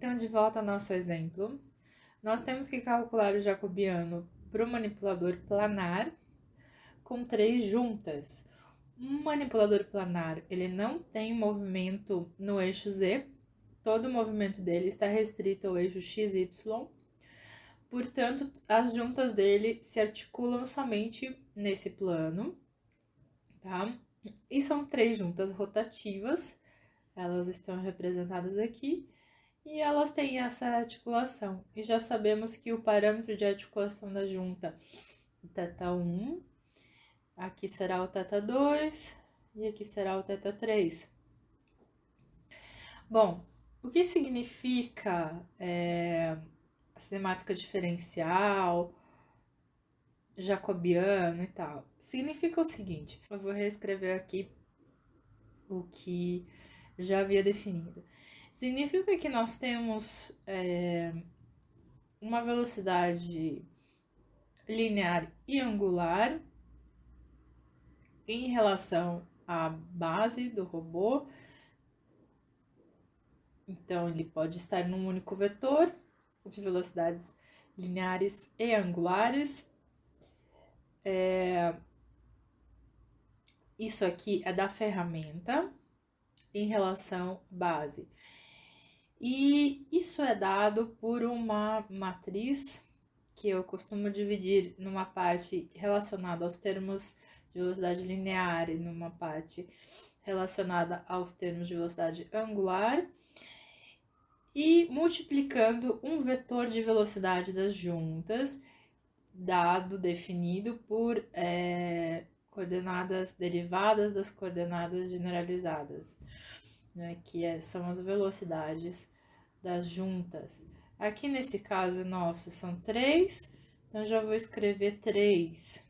Então, de volta ao nosso exemplo, nós temos que calcular o jacobiano para o manipulador planar com 3 juntas. Um manipulador planar, ele não tem movimento no eixo Z, todo o movimento dele está restrito ao eixo XY, portanto, as juntas dele se articulam somente nesse plano, tá? E são 3 juntas rotativas, elas estão representadas aqui, e elas têm essa articulação. E já sabemos que o parâmetro de articulação da junta, o θ1, aqui será o θ2 e aqui será o θ3. Bom, o que significa a cinemática diferencial, jacobiano e tal? Significa o seguinte, eu vou reescrever aqui o que já havia definido. Significa que nós temos uma velocidade linear e angular em relação à base do robô. Então, ele pode estar num único vetor de velocidades lineares e angulares. Isso aqui é da ferramenta em relação à base. E isso é dado por uma matriz que eu costumo dividir numa parte relacionada aos termos de velocidade linear e numa parte relacionada aos termos de velocidade angular, e multiplicando um vetor de velocidade das juntas, dado, definido por coordenadas derivadas das coordenadas generalizadas, né, que são as velocidades das juntas. Aqui nesse caso nosso são 3, então já vou escrever 3,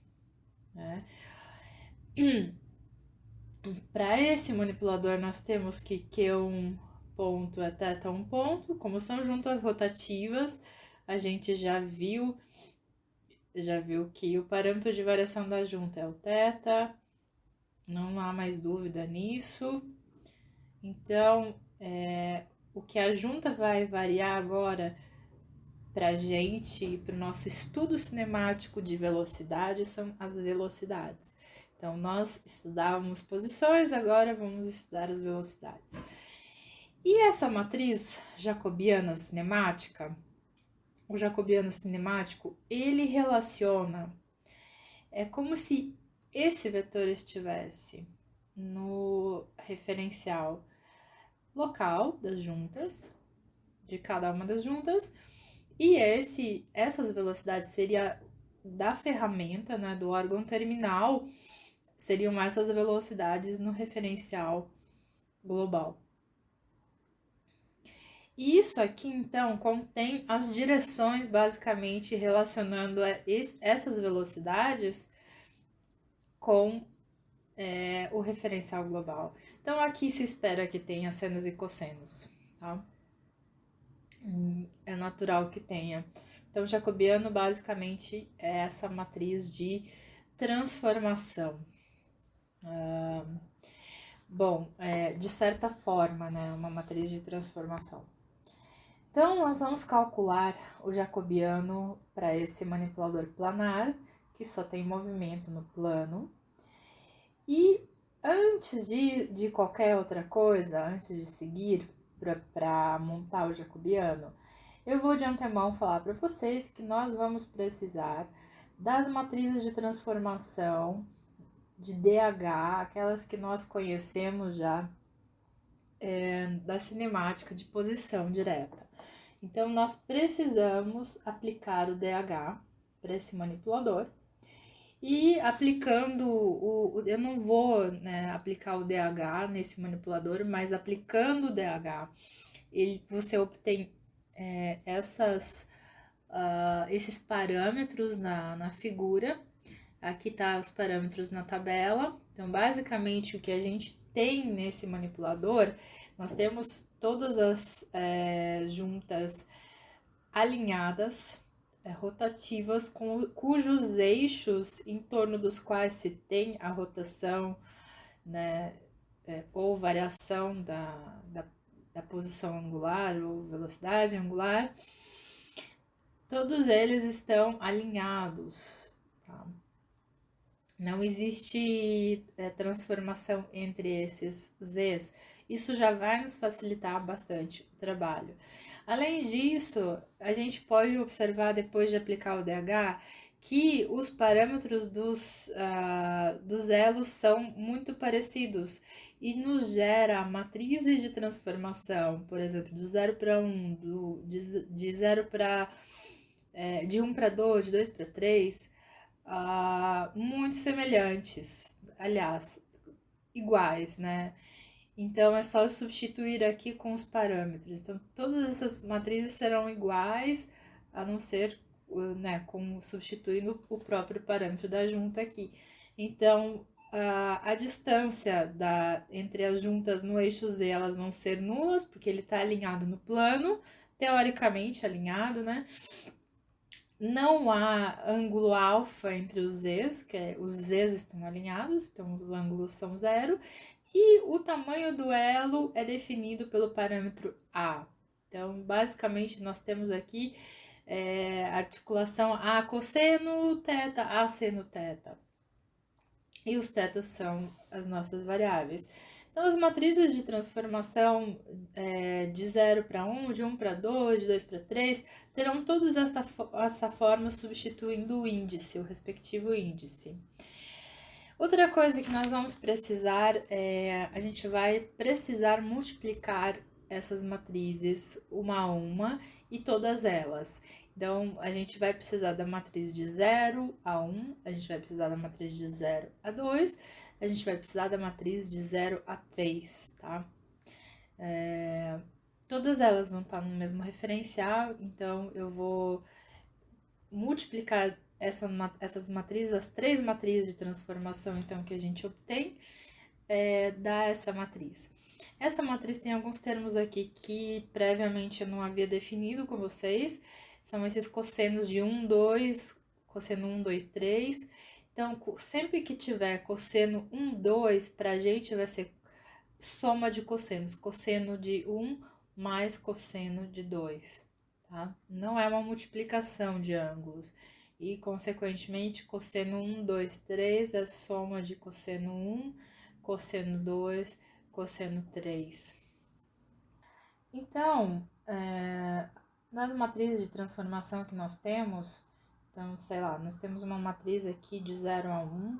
né? Para esse manipulador nós temos que Q1 ponto é θ1 ponto, como são juntas rotativas, a gente já viu que o parâmetro de variação da junta é o θ, não há mais dúvida nisso. Então, o que a junta vai variar agora para a gente, para o nosso estudo cinemático de velocidade, são as velocidades. Então, nós estudávamos posições, agora vamos estudar as velocidades. E essa matriz jacobiana cinemática, o jacobiano cinemático, ele relaciona, é como se esse vetor estivesse no referencial local das juntas, de cada uma das juntas, e essas velocidades seria da ferramenta, né, do órgão terminal, seriam essas velocidades no referencial global. E isso aqui, então, contém as direções, basicamente, relacionando essas velocidades com o referencial global. Então, aqui se espera que tenha senos e cossenos, tá? É natural que tenha. Então, jacobiano, basicamente, é essa matriz de transformação. De certa forma, né, uma matriz de transformação. Então, nós vamos calcular o jacobiano para esse manipulador planar, que só tem movimento no plano. E antes de qualquer outra coisa, antes de seguir para montar o jacobiano, eu vou de antemão falar para vocês que nós vamos precisar das matrizes de transformação de DH, aquelas que nós conhecemos já da cinemática de posição direta. Então, nós precisamos aplicar o DH para esse manipulador. E aplicando eu não vou, né, aplicar o DH nesse manipulador, mas aplicando o DH, você obtém esses parâmetros na figura. Aqui tá os parâmetros na tabela. Então, basicamente, o que a gente tem nesse manipulador, nós temos todas as juntas alinhadas, rotativas, cujos eixos em torno dos quais se tem a rotação, né, ou variação da posição angular ou velocidade angular, todos eles estão alinhados, tá? Não existe transformação entre esses z's. Isso já vai nos facilitar bastante o trabalho. Além disso, a gente pode observar, depois de aplicar o DH, que os parâmetros dos elos são muito parecidos e nos gera matrizes de transformação, por exemplo, do 0 para 1, de 0 para de 1 para 2, de 2 para 3, muito semelhantes, aliás, iguais, né? Então é só substituir aqui com os parâmetros. Então todas essas matrizes serão iguais, a não ser, né, substituindo o próprio parâmetro da junta aqui. Então a distância entre as juntas no eixo Z, elas vão ser nulas, porque ele está alinhado no plano, teoricamente alinhado, né? Não há ângulo alfa entre os z's, os z's estão alinhados, então os ângulos são zero, e o tamanho do elo é definido pelo parâmetro A. Então, basicamente, nós temos aqui articulação A cosseno θ, A seno θ. E os θs são as nossas variáveis. Então, as matrizes de transformação de 0 para 1, de 1 para 2, de 2 para 3, terão todos essa forma substituindo o índice, o respectivo índice. Outra coisa que nós vamos precisar a gente vai precisar multiplicar essas matrizes uma a uma e todas elas. Então, a gente vai precisar da matriz de 0 a 1, a gente vai precisar da matriz de 0 a 2, a gente vai precisar da matriz de 0 a 3, tá? Todas elas vão estar no mesmo referencial, então eu vou multiplicar essas matrizes, as 3 matrizes de transformação, então, que a gente obtém, dá essa matriz. Essa matriz tem alguns termos aqui que previamente eu não havia definido com vocês, são esses cossenos de 1, 2, cosseno 1, 2, 3. Então, sempre que tiver cosseno 1, 2, pra gente vai ser soma de cossenos, cosseno de 1 mais cosseno de 2, tá? Não é uma multiplicação de ângulos. E, consequentemente, cosseno 1, 2, 3 é soma de cosseno 1, cosseno 2, cosseno 3. Então, nas matrizes de transformação que nós temos, então, sei lá, nós temos uma matriz aqui de 0 a 1,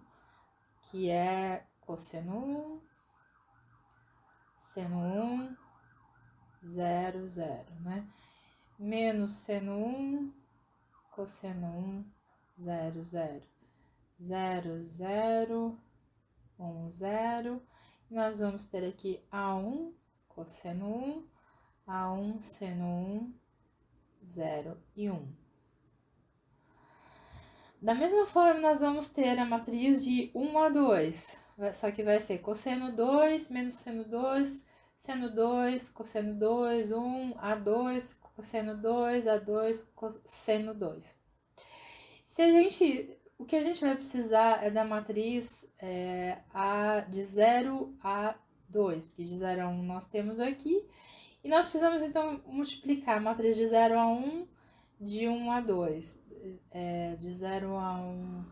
que é cosseno 1, seno 1, 0, 0, né? Menos seno 1, cosseno 1, 0, 0. 0, 0, 1, 0. Nós vamos ter aqui A1, cosseno 1, A1, seno 1, 0 e 1. Da mesma forma, nós vamos ter a matriz de 1 a 2, só que vai ser cosseno 2, menos seno 2, seno 2, cosseno 2, 1, A2, cosseno 2, A2, cosseno 2. O que a gente vai precisar é da matriz de 0 a 2, porque de 0 a 1 nós temos aqui, e nós precisamos então multiplicar a matriz de 0 a 1 de 1 a 2. De 0 a 1,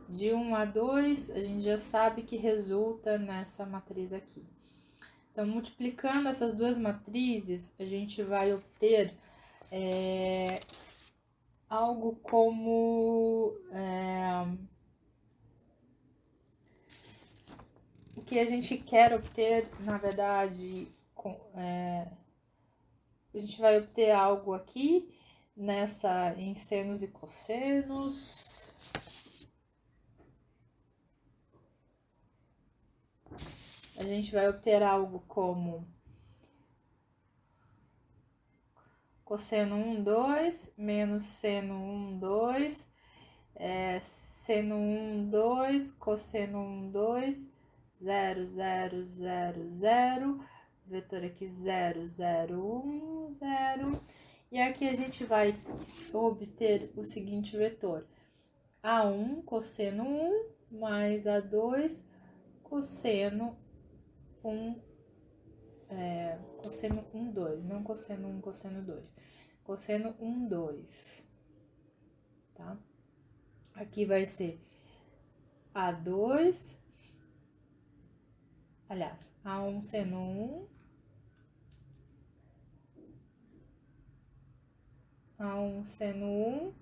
de 1 a 2, a gente já sabe que resulta nessa matriz aqui. Então, multiplicando essas duas matrizes, a gente vai obter algo como o que a gente quer obter, na verdade, a gente vai obter algo aqui em senos e cossenos. A gente vai obter algo como cosseno 1, 2, menos seno 1, 2, seno 1, 2, cosseno 1, 2, 0, 0, 0, 0, vetor aqui 0, 0, 1, 0. E aqui a gente vai obter o seguinte vetor: A1, cosseno 1, mais A2, cosseno 1, cosseno 1, 2, não cosseno 1, cosseno 2. Cosseno 1, 2, tá? Aqui vai ser A2, aliás, A1 seno 1, A1 seno 1,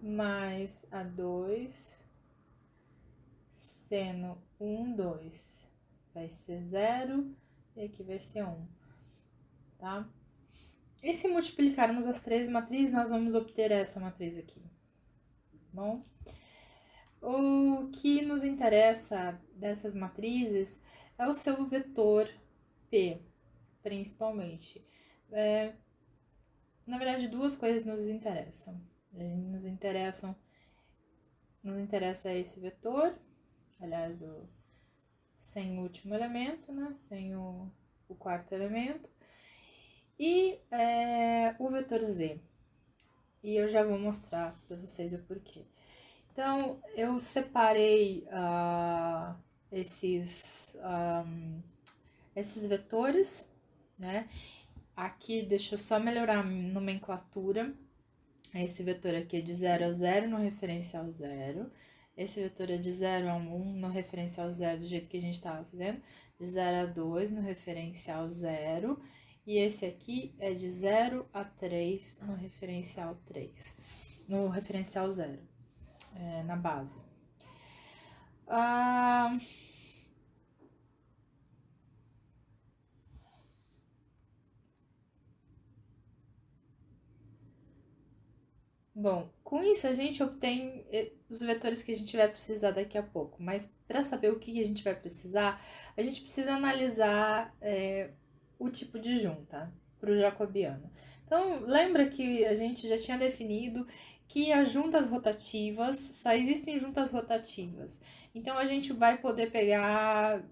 mais A2 seno 1, 2. Vai ser 0 e aqui vai ser 1, tá? E se multiplicarmos as três matrizes, nós vamos obter essa matriz aqui, bom? O que nos interessa dessas matrizes é o seu vetor P, principalmente. Na verdade, duas coisas nos interessam. Nos interessa esse vetor, aliás, sem o último elemento, né? Sem o quarto elemento. E o vetor Z. E eu já vou mostrar para vocês o porquê. Então, eu separei esses vetores, né? Aqui, deixa eu só melhorar a nomenclatura. Esse vetor aqui é de 0 a 0 no referencial 0. Esse vetor é de 0 a 1 no referencial 0, do jeito que a gente estava fazendo. De 0 a 2 no referencial 0. E esse aqui é de 0 a 3 no referencial 3. No referencial 0, na base. Bom, com isso a gente obtém os vetores que a gente vai precisar daqui a pouco, mas para saber o que a gente vai precisar, a gente precisa analisar o tipo de junta para o jacobiano. Então, lembra que a gente já tinha definido que as juntas rotativas, só existem juntas rotativas. Então, a gente vai poder pegar,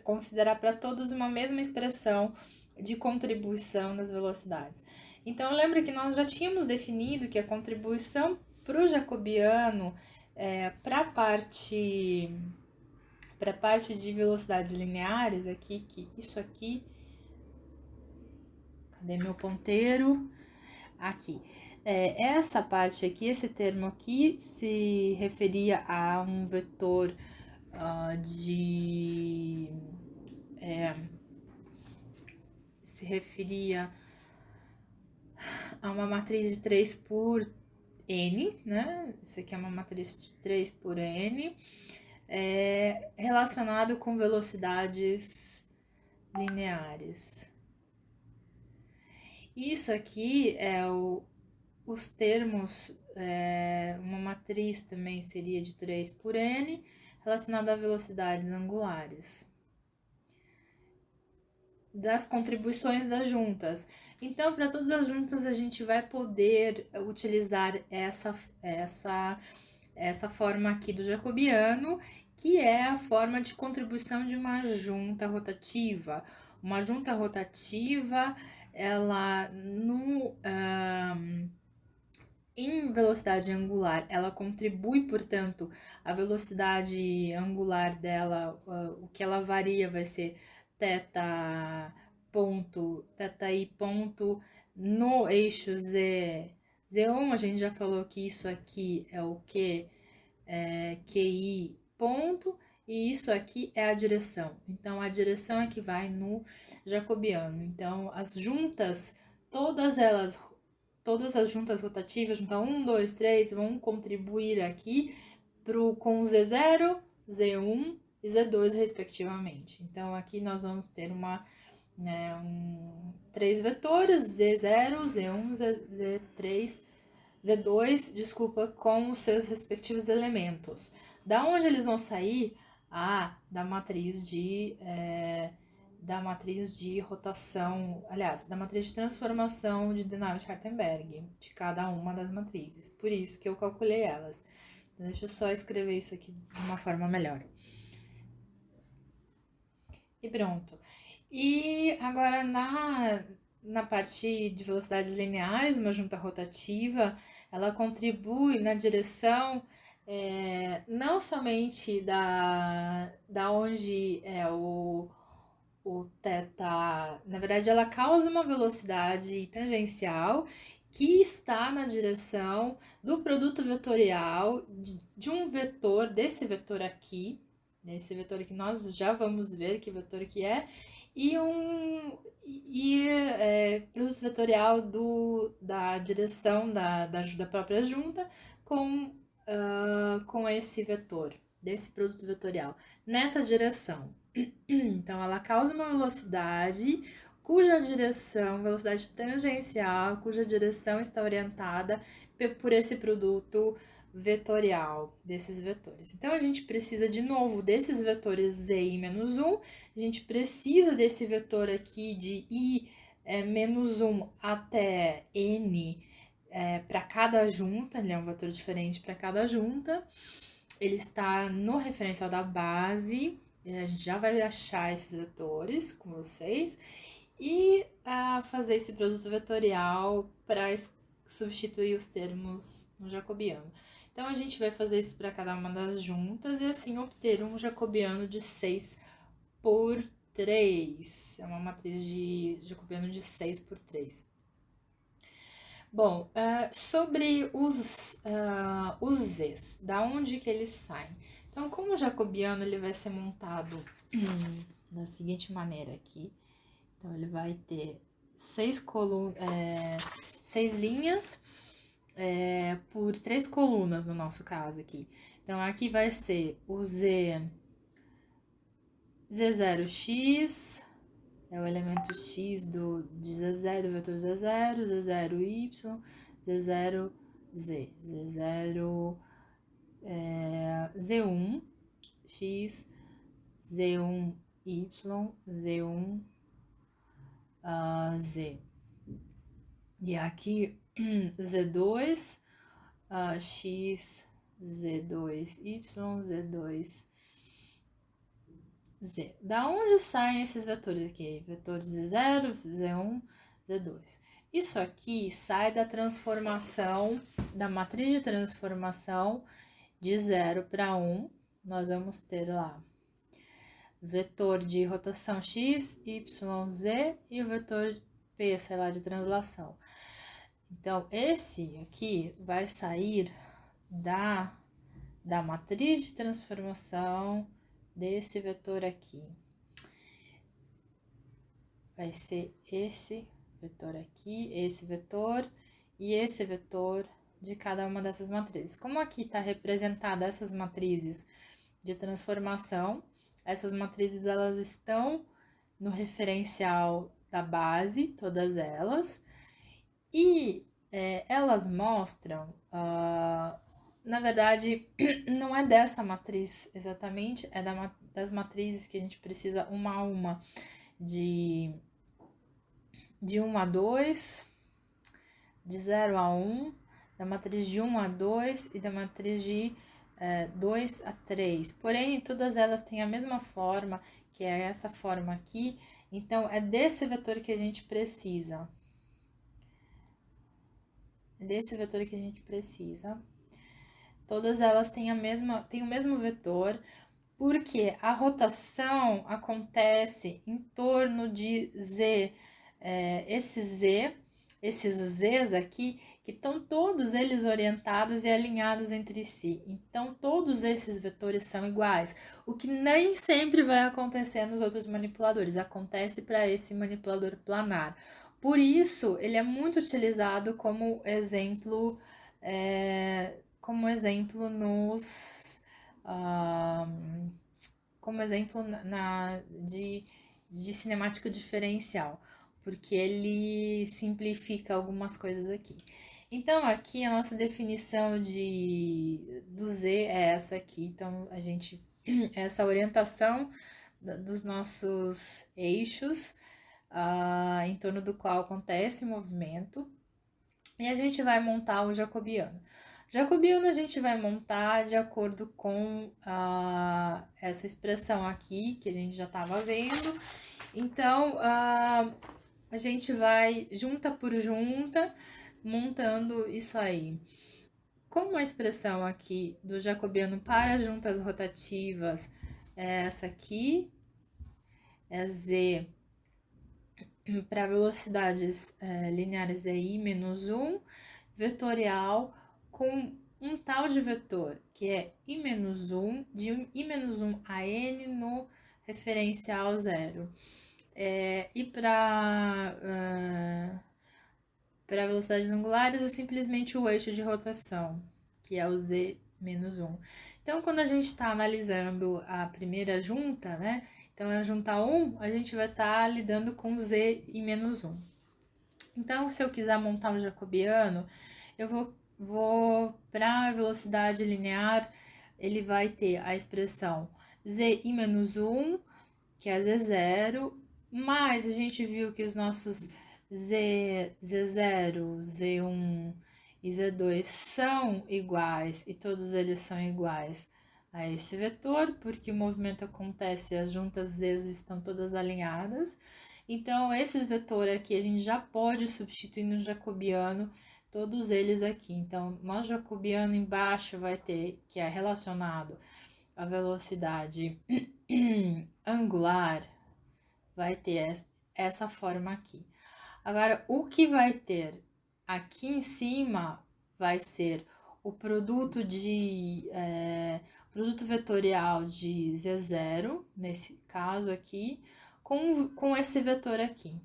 considerar para todos uma mesma expressão de contribuição nas velocidades. Então, lembra que nós já tínhamos definido que a contribuição para o jacobiano, para a parte de velocidades lineares, aqui, que isso aqui, cadê meu ponteiro? Aqui. Essa parte aqui, esse termo aqui, se referia a um vetor se referia a uma matriz de 3 por N, né? Isso aqui é uma matriz de 3 por N, relacionado com velocidades lineares. Isso aqui é os termos, uma matriz também seria de 3 por N, relacionada a velocidades angulares. Das contribuições das juntas. Então, para todas as juntas, a gente vai poder utilizar essa forma aqui do jacobiano, que é a forma de contribuição de uma junta rotativa. Uma junta rotativa, ela em velocidade angular, ela contribui, portanto, a velocidade angular dela, o que ela varia vai ser θ i ponto no eixo Z1, a gente já falou que isso aqui é o QI ponto, e isso aqui é a direção. Então, a direção é que vai no jacobiano. Então, as juntas, todas as juntas rotativas, junta 1, 2, 3, vão contribuir aqui com Z0, Z1 e Z2, respectivamente. Então, aqui nós vamos ter três vetores, Z0, Z1, Z3, Z2, desculpa, com os seus respectivos elementos. Da onde eles vão sair? Da matriz de rotação, aliás, da matriz de transformação de Dinault-Schartenberg, de cada uma das matrizes. Por isso que eu calculei elas. Então, deixa eu só escrever isso aqui de uma forma melhor. E pronto. E agora, na parte de velocidades lineares, uma junta rotativa, ela contribui na direção não somente da onde é o o θ, na verdade, ela causa uma velocidade tangencial que está na direção do produto vetorial de um vetor, desse vetor aqui, nós já vamos ver que vetor que é, produto vetorial da direção da própria junta com esse vetor, desse produto vetorial, nessa direção. Então, ela causa uma velocidade cuja direção, velocidade tangencial, cuja direção está orientada por esse produto vetorial, desses vetores. Então, a gente precisa, de novo, desses vetores z e menos 1, a gente precisa desse vetor aqui de i menos 1 até n para cada junta, ele é um vetor diferente para cada junta, ele está no referencial da base, a gente já vai achar esses vetores com vocês, e fazer esse produto vetorial para substituir os termos no jacobiano. Então, a gente vai fazer isso para cada uma das juntas e assim obter um jacobiano de 6 por 3. É uma matriz de jacobiano de 6 por 3. Bom, sobre os z's, da onde que eles saem? Então, como o jacobiano ele vai ser montado da seguinte maneira aqui. Então, ele vai ter 6 linhas por 3 colunas, no nosso caso aqui. Então, aqui vai ser o Z0x, é o elemento x de Z0, do vetor Z0, Z0y, Z0z, Z0 Z1 x, Z1y, Z1 z. E aqui Z2 x, Z2y, Z2 z. Da onde saem esses vetores aqui? Vetores Z0, Z1, Z2. Isso aqui sai da transformação, da matriz de transformação de 0 para 1. Nós vamos ter lá vetor de rotação x, y, z e o vetor p, sei lá, de translação. Então, esse aqui vai sair da matriz de transformação desse vetor aqui. Vai ser esse vetor aqui, esse vetor e esse vetor de cada uma dessas matrizes. Como aqui está representada essas matrizes de transformação, essas matrizes elas estão no referencial da base, todas elas, e elas mostram, na verdade, não é dessa matriz exatamente, é das matrizes que a gente precisa uma a uma, de 1 a 2, de 0 a 1, da matriz de 1 a 2 e da matriz de 2 a 3. Porém, todas elas têm a mesma forma, que é essa forma aqui. Então, é desse vetor que a gente precisa. É desse vetor que a gente precisa. Todas elas têm o mesmo vetor, porque a rotação acontece em torno de z. Esses z's aqui, que estão todos eles orientados e alinhados entre si. Então, todos esses vetores são iguais, o que nem sempre vai acontecer nos outros manipuladores, acontece para esse manipulador planar. Por isso, ele é muito utilizado como exemplo, de cinemática diferencial, porque ele simplifica algumas coisas aqui. Então, aqui a nossa definição do Z é essa aqui. Então, essa orientação dos nossos eixos, em torno do qual acontece o movimento, e a gente vai montar o jacobiano. Jacobiano a gente vai montar de acordo com essa expressão aqui, que a gente já estava vendo. Então, a gente vai junta por junta, montando isso aí. Como a expressão aqui do jacobiano para juntas rotativas é essa aqui, é Z, para velocidades lineares é I menos 1, vetorial com um tal de vetor, que é I menos 1, de I menos 1 a N no referencial 0. E para velocidades angulares é simplesmente o eixo de rotação, que é o Z menos 1. Então, quando a gente está analisando a primeira junta, né? Então, a junta 1, a gente vai estar lidando com Z e menos 1. Então, se eu quiser montar o jacobiano, eu vou para a velocidade linear, ele vai ter a expressão Z i menos 1, que é Z0, mas a gente viu que os nossos Z0, Z1 e Z2 são iguais, e todos eles são iguais a esse vetor, porque o movimento acontece e as juntas Z estão todas alinhadas. Então, esses vetores aqui a gente já pode substituir no jacobiano, todos eles aqui. Então, nosso jacobiano embaixo vai ter, que é relacionado à velocidade angular, vai ter essa forma aqui. Agora, o que vai ter aqui em cima vai ser o produto produto vetorial de Z0, nesse caso aqui, com esse vetor aqui,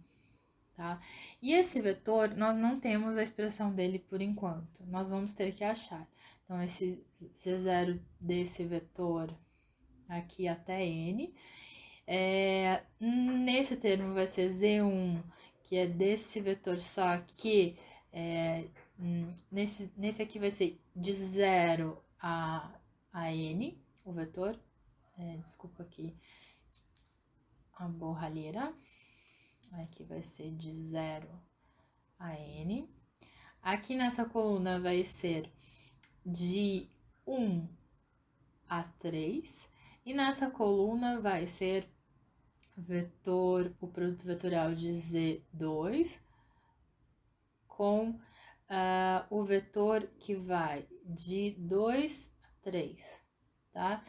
tá? E esse vetor, nós não temos a expressão dele por enquanto, nós vamos ter que achar. Então, esse Z0 desse vetor aqui até N, nesse termo vai ser Z1, que é desse vetor, só que nesse aqui vai ser de 0 a N, o vetor. Desculpa aqui a borralheira. Aqui vai ser de 0 a N. Aqui nessa coluna vai ser de 1 a 3. E nessa coluna vai ser o produto vetorial de Z2 com o vetor que vai de 2 a 3, tá?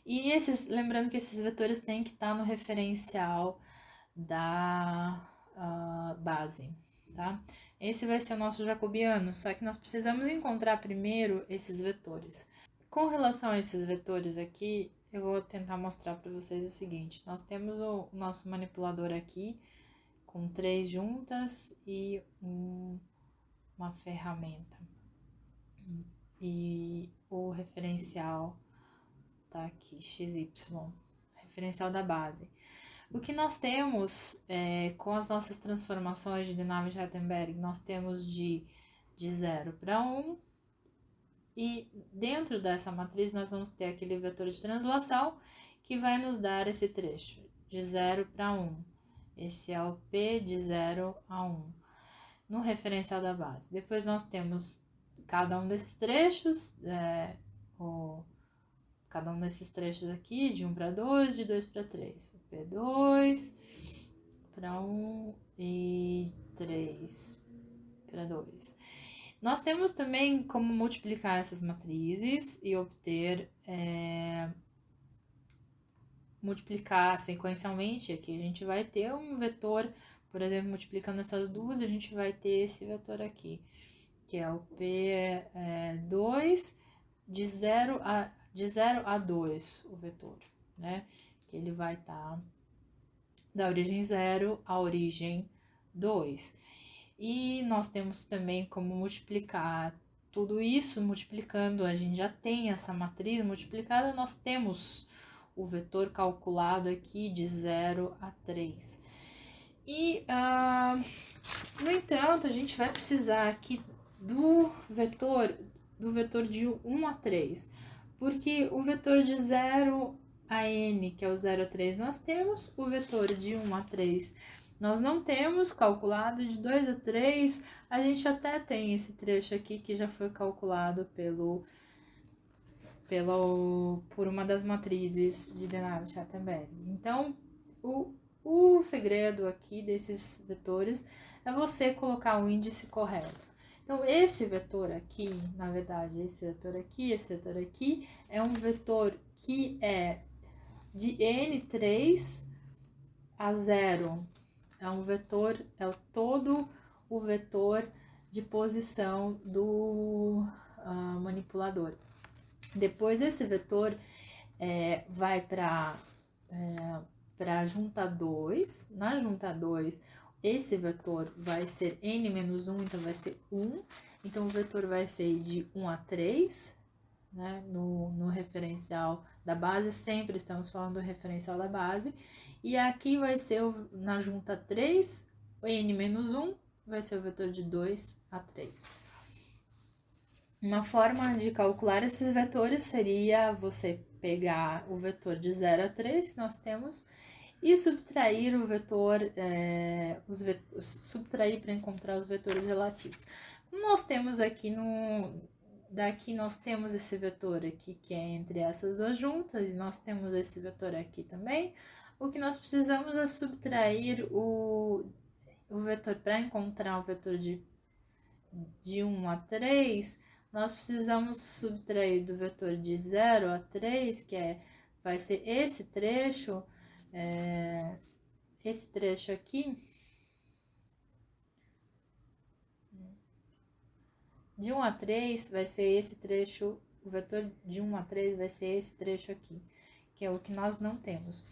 E lembrando que esses vetores têm que estar no referencial da base, tá? Esse vai ser o nosso jacobiano, só que nós precisamos encontrar primeiro esses vetores. Com relação a esses vetores aqui, eu vou tentar mostrar para vocês o seguinte. Nós temos o nosso manipulador aqui, com 3 juntas e uma ferramenta. E o referencial tá aqui, XY, referencial da base. O que nós temos com as nossas transformações de Navier-Sternberg, nós temos de 0 para 1, e dentro dessa matriz nós vamos ter aquele vetor de translação que vai nos dar esse trecho, de 0 para 1. Esse é o P de 0 a 1, no referencial da base. Depois nós temos cada um desses trechos, cada um desses trechos aqui, de 1 para 2, de 2 para 3. O P2 para 1 e 3 para 2. Nós temos também como multiplicar essas matrizes e obter, multiplicar sequencialmente. Aqui a gente vai ter um vetor, por exemplo, multiplicando essas duas, a gente vai ter esse vetor aqui, que é o P2 de 0 a 2, o vetor, né? Que ele vai estar da origem 0 à origem 2. E nós temos também como multiplicar tudo isso, multiplicando, a gente já tem essa matriz multiplicada, nós temos o vetor calculado aqui de 0 a 3. E, no entanto, a gente vai precisar aqui do vetor de 1 a 3, porque o vetor de 0 a n, que é o 0 a 3, nós temos, o vetor de 1 a 3 nós não temos calculado, de 2 a 3, a gente até tem esse trecho aqui que já foi calculado por uma das matrizes de Navier-Sternberg. Então, o segredo aqui desses vetores é você colocar o índice correto. Então, esse vetor aqui, na verdade, esse vetor aqui, é um vetor que é de N3 a 0 é um vetor, é todo o vetor de posição do manipulador. Depois esse vetor vai para a junta 2. Na junta 2, esse vetor vai ser n-1, então vai ser 1. Então, o vetor vai ser de 1 a 3, né? No referencial da base, sempre estamos falando do referencial da base. E aqui vai ser, na junta 3, o n-1 vai ser o vetor de 2 a 3. Uma forma de calcular esses vetores seria você pegar o vetor de 0 a 3 que nós temos e subtrair o vetor, subtrair para encontrar os vetores relativos. Nós temos aqui daqui nós temos esse vetor aqui que é entre essas duas juntas e nós temos esse vetor aqui também. O que nós precisamos é subtrair o vetor para encontrar o vetor de 1 a 3, nós precisamos subtrair do vetor de 0 a 3, que vai ser esse trecho aqui, de 1 a 3 vai ser esse trecho, o vetor de 1 a 3 vai ser esse trecho aqui, que é o que nós não temos.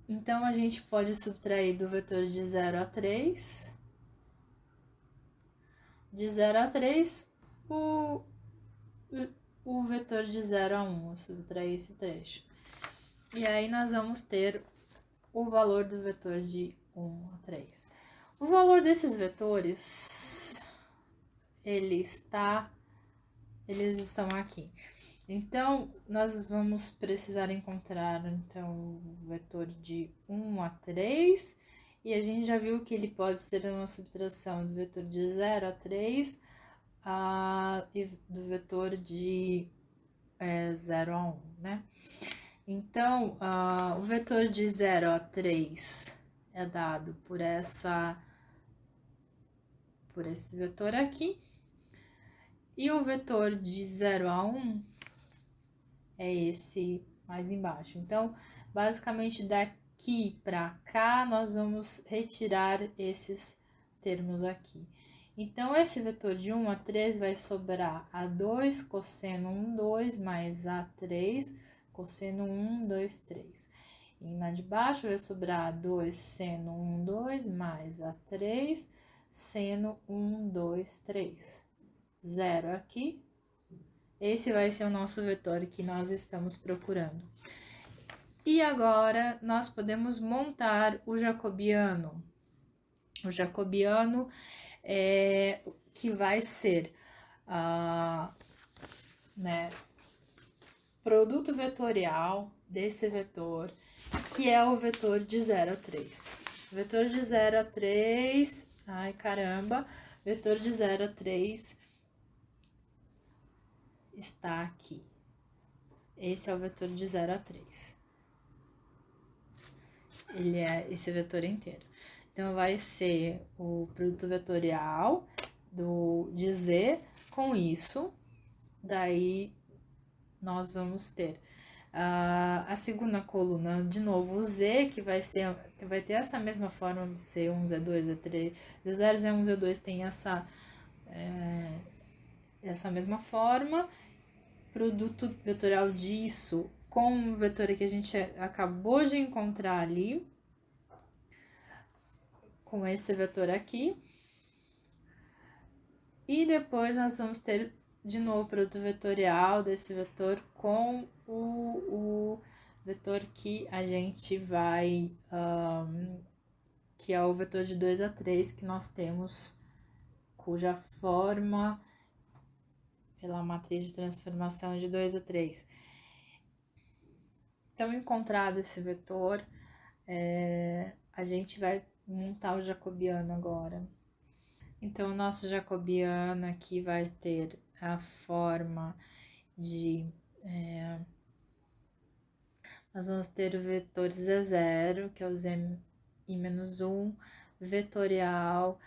Então, a gente pode subtrair do vetor de 0 a 3, de 0 a 3, o vetor de 0 a 1, subtrair esse trecho. E aí, nós vamos ter o valor do vetor de 1 a 3. O valor desses vetores, eles estão aqui. Então, nós vamos precisar encontrar, então, o vetor de 1 a 3, e a gente já viu que ele pode ser uma subtração do vetor de 0 a 3 e do vetor de 0 a 1, né? Então, o vetor de 0 a 3 é dado por esse vetor aqui, e o vetor de 0 a 1 é esse mais embaixo. Então, basicamente, daqui para cá, nós vamos retirar esses termos aqui. Então, esse vetor de 1 a 3 vai sobrar A2 cosseno 1, 2 mais A3 cosseno 1, 2, 3. E na de baixo vai sobrar A2 seno 1, 2 mais A3 seno 1, 2, 3. 0 aqui. Esse vai ser o nosso vetor que nós estamos procurando. E agora, nós podemos montar o jacobiano. O jacobiano que vai ser produto vetorial desse vetor, que é o vetor de 0 a 3. Vetor de 0 a 3, ai caramba, vetor de 0 a 3 está aqui. Esse é o vetor de 0 a 3. Ele é esse vetor inteiro. Então, vai ser o produto vetorial de Z com isso. Daí, nós vamos ter a segunda coluna, de novo, o Z, que vai ter essa mesma forma, Z1, Z2, Z3, Z0, Z1, Z2 tem essa mesma forma. Produto vetorial disso com o vetor que a gente acabou de encontrar ali, com esse vetor aqui. E depois nós vamos ter de novo o produto vetorial desse vetor com o vetor que a gente vai, que é o vetor de 2 a 3 que nós temos, cuja forma pela matriz de transformação de 2 a 3. Então, encontrado esse vetor, a gente vai montar o jacobiano agora. Então, o nosso jacobiano aqui vai ter a forma de... nós vamos ter o vetor Z0, que é o Z-1, vetorial,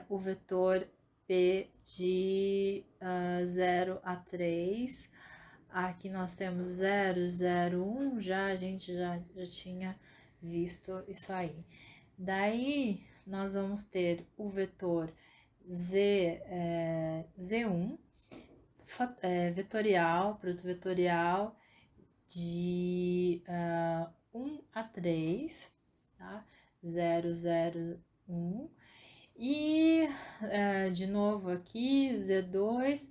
o vetor P de 0 a 3. Aqui nós temos 0, 0, 1, a gente já tinha visto isso aí. Daí, nós vamos ter o vetor Z1, vetorial, produto vetorial de 1 a 3, tá? 0, 0, 1. E, de novo aqui, Z2,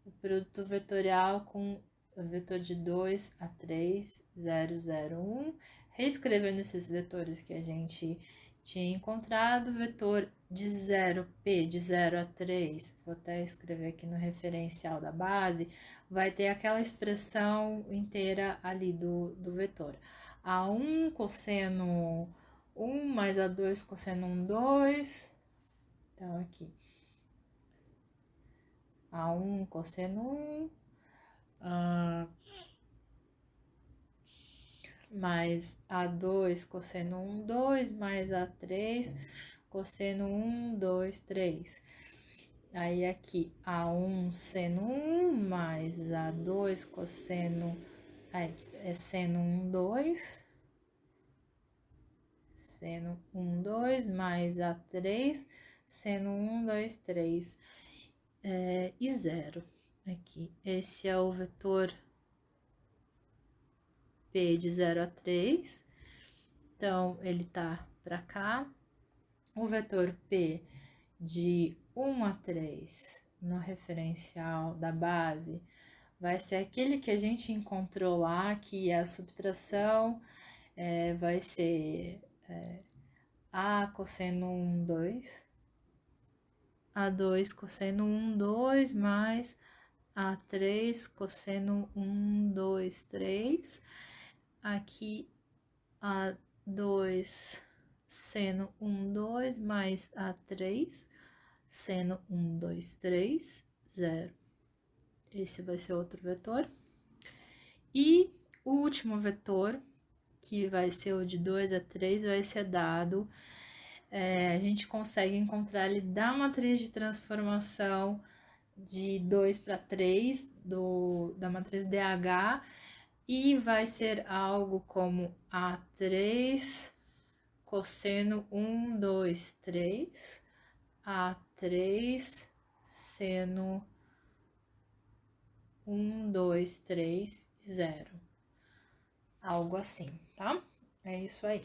o produto vetorial com o vetor de 2 a 3, 0, 0, 1. Reescrevendo esses vetores que a gente tinha encontrado, vetor de 0, P de 0 a 3, vou até escrever aqui no referencial da base, vai ter aquela expressão inteira ali do vetor. A1 cosseno 1 mais A2 cosseno 1, 2. Então, aqui. A1 cosseno 1. Mais A2 cosseno 1, 2, mais A3 cosseno 1, 2, 3. Aí aqui A1 seno 1 mais A2 cosseno, é seno 1, 2. Seno 1, 2 mais A3 seno 1, 2, 3. E 0 aqui. Esse é o vetor P de 0 a 3, então, ele tá para cá. O vetor P de 1 a 3 no referencial da base vai ser aquele que a gente encontrou lá, que é a subtração, vai ser A cosseno 1, 2, A2 cosseno 1, 2, mais A3 cosseno 1, 2, 3. Aqui, A2 seno 1, 2, mais A3 seno 1, 2, 3, 0. Esse vai ser outro vetor. E o último vetor, que vai ser o de 2 a 3, vai ser dado, a gente consegue encontrar ele da matriz de transformação de 2 para 3, da matriz DH, e vai ser algo como A3 cosseno 1, 2, 3, A3 seno 1, 2, 3, 0. Algo assim, tá? É isso aí.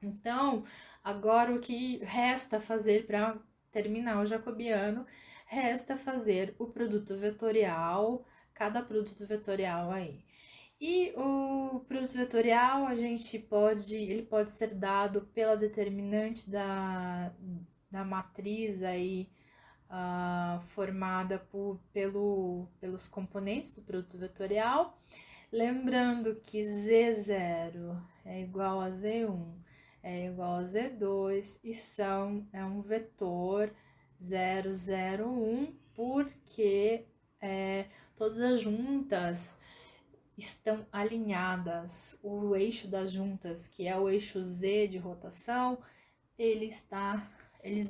Então, agora o que resta fazer para terminar o jacobiano, resta fazer o produto vetorial, cada produto vetorial aí. E o produto vetorial, ele pode ser dado pela determinante da matriz aí, formada pelos componentes do produto vetorial. Lembrando que Z0 é igual a Z1, é igual a Z2 e é um vetor 0, 0, 1, porque todas as juntas estão alinhadas. O eixo das juntas, que é o eixo Z de rotação, eles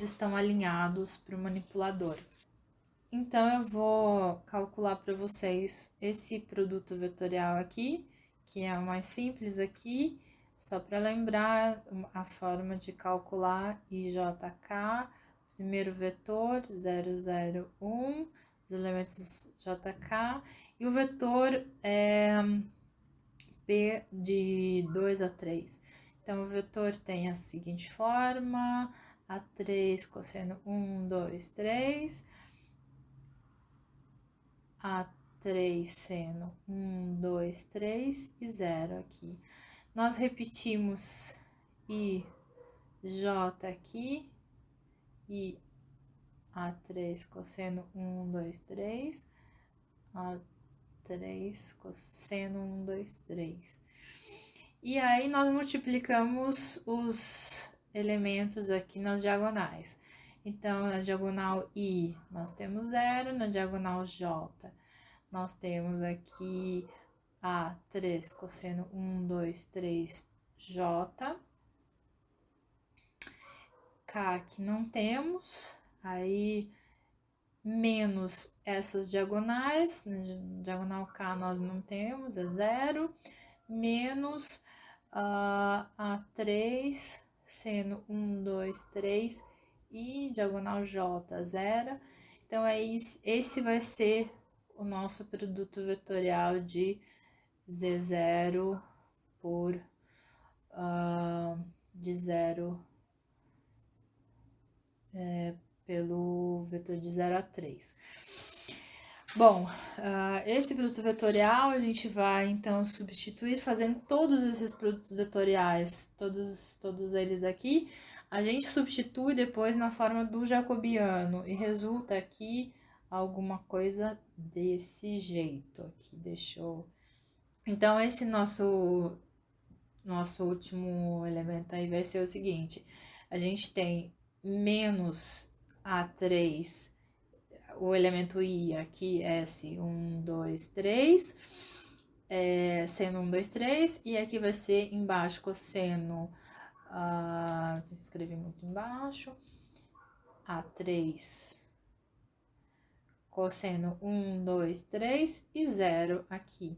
estão alinhados para o manipulador. Então, eu vou calcular para vocês esse produto vetorial aqui, que é o mais simples aqui, só para lembrar a forma de calcular IJK, primeiro vetor 0, 0, 1, os elementos JK, e o vetor P de 2 a 3. Então, o vetor tem a seguinte forma, A3 cosseno 1, 2, 3, A3 seno 1, 2, 3 e 0 aqui. Nós repetimos I, J aqui, e A3 cosseno 1, 2, 3, A3 cosseno 1, 2, 3. E aí, nós multiplicamos os elementos aqui nas diagonais. Então, na diagonal I, nós temos 0, na diagonal J, nós temos aqui A3 cosseno 1, 2, 3, J. K aqui não temos, aí menos essas diagonais, na diagonal K nós não temos, é 0, menos A3, seno 1, 2, 3 e diagonal J, 0. Então, esse vai ser o nosso produto vetorial de Z0 por de 0 pelo vetor de 0 a 3. Bom, esse produto vetorial a gente vai então substituir fazendo todos esses produtos vetoriais, todos eles aqui, a gente substitui depois na forma do jacobiano e resulta aqui alguma coisa desse jeito aqui, Então, esse nosso último elemento aí vai ser o seguinte, a gente tem menos A3, o elemento I aqui, S, 1, 2, 3, seno 1, 2, 3, e aqui vai ser embaixo cosseno, escrevi muito embaixo, A3, cosseno 1, 2, 3 e 0 aqui,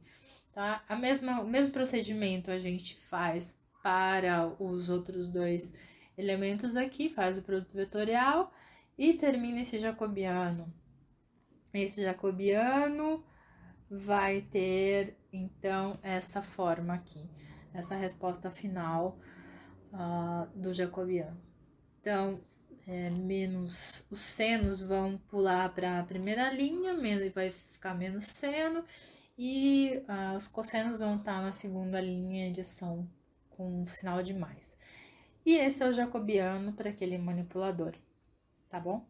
tá? O mesmo procedimento a gente faz para os outros dois elementos aqui, faz o produto vetorial e termina esse jacobiano. Esse jacobiano vai ter, então, essa forma aqui, essa resposta final do jacobiano. Então, menos os senos vão pular para a primeira linha, vai ficar menos seno, e os cossenos vão estar na segunda linha, eles são com sinal de mais. E esse é o jacobiano para aquele manipulador, tá bom?